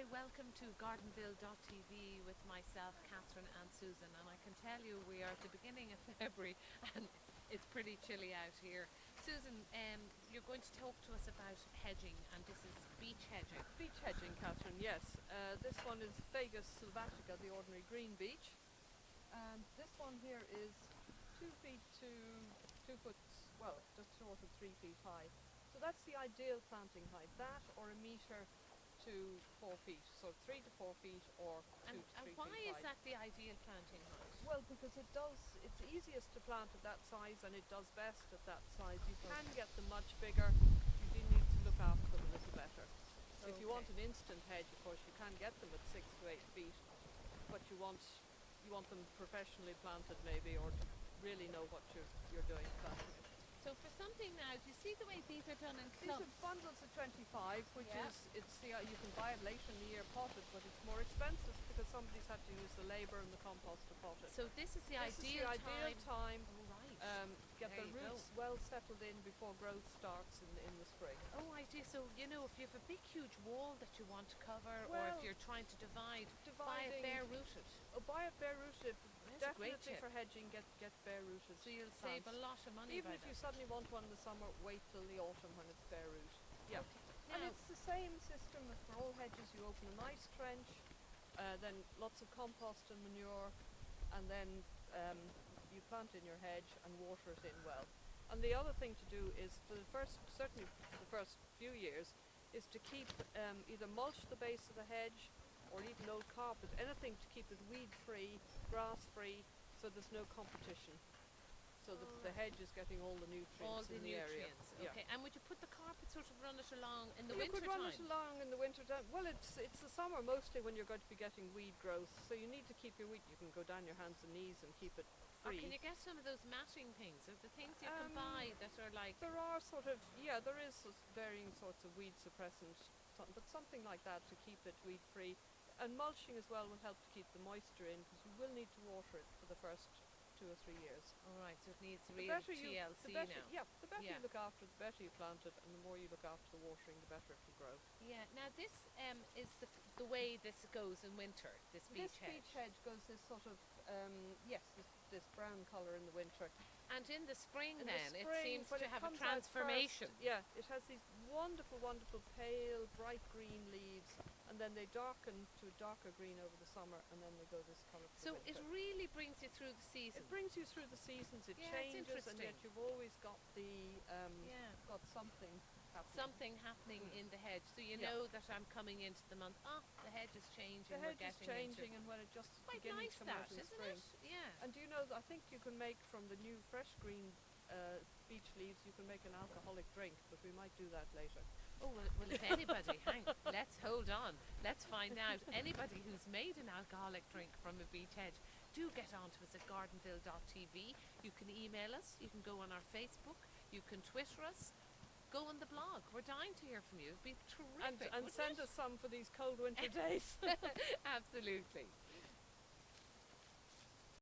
welcome to Gardenville.tv with myself, Catherine and Susan. And I can tell you we are at the beginning of February and it's pretty chilly out here. Susan, you're going to talk to us about hedging, and this is beech hedging. Beech hedging, Catherine, yes. This one is Fagus sylvatica, the ordinary green beech. And this one here is 2 feet to 2 foot, well, just short of 3 feet high. So that's the ideal planting height, that or a metre to 4 feet, so 3 to 4 feet or 2 to 3 feet high. And why is that the ideal planting height? Well, because it's easiest to plant at that size and it does best at that size. You can get them much bigger, you do need to look after them a little better. If you want an instant hedge, of course, you can get them at 6 to 8 feet, but you want them professionally planted maybe, or to really know what you're doing planting it. So for something now, do you see the way these are done in clumps? These are bundles of 25, which you can buy it later in the year potted, but it's more expensive because somebody's had to use the labour and the compost to pot it. So this is the ideal time. Oh, right. Get the roots well settled in before growth starts in the spring. Oh, I see. So, you know, if you have a big, huge wall that you want to cover, or if you're trying to buy it bare rooted. Oh, buy it bare rooted. That's a great Definitely tip. for hedging, get bare rooted. So you'll save a lot of money. Even if you suddenly want one in the summer, wait till the autumn when it's bare root. Yeah. Okay. And it's the same system as for all hedges. You open a nice trench, then lots of compost and manure, and then you plant in your hedge and water it in well. And the other thing to do is, certainly for the first few years, is to keep either mulch the base of the hedge or even old carpet, anything to keep it weed free, grass free, so there's no competition. So the hedge is getting all the nutrients in the area. Okay. And would you put the carpet sort of run it along in the winter winter time? You could run time? it along in the winter time. Well, it's the summer mostly when you're going to be getting weed growth, so you need to keep your weed. You can go down your hands and knees and keep it Or free. can you get some of those matting things, or the things you can buy that are like... There are there is varying sorts of weed suppressant, but something like that to keep it weed free. And mulching as well will help to keep the moisture in, because you will need to water it for the first 2 or 3 years. All right, so it needs real TLC now. Yeah, the better you look after it, the better you plant it, and the more you look after the watering, the better it will grow. Yeah, now this is the way this goes in winter, this beech hedge. This beech hedge goes this sort of, this brown colour in the winter. And in the spring it seems when to it have a comes out transformation. first, it has these wonderful, wonderful pale, bright green leaves, and then they darken to a darker green over the summer, and then they go this colour for So the winter. it really brings you through the season. It brings you through the seasons, it changes, and yet you've always got got something happening. Something happening in the hedge, so you know that I'm coming into the month. The hedge is changing. The hedge is changing, and when it just quite beginning nice to come out in isn't spring. it? Yeah. And do you know, I think you can make from the new fresh green beech leaves, you can make an alcoholic drink, but we might do that later. Oh, well if anybody, let's hold on. Let's find out. Anybody who's made an alcoholic drink from a beech hedge, do get on to us at gardenville.tv. You can email us, you can go on our Facebook, you can Twitter us, go on the blog. We're dying to hear from you. It'd be terrific. And send us some for these cold winter days. Absolutely.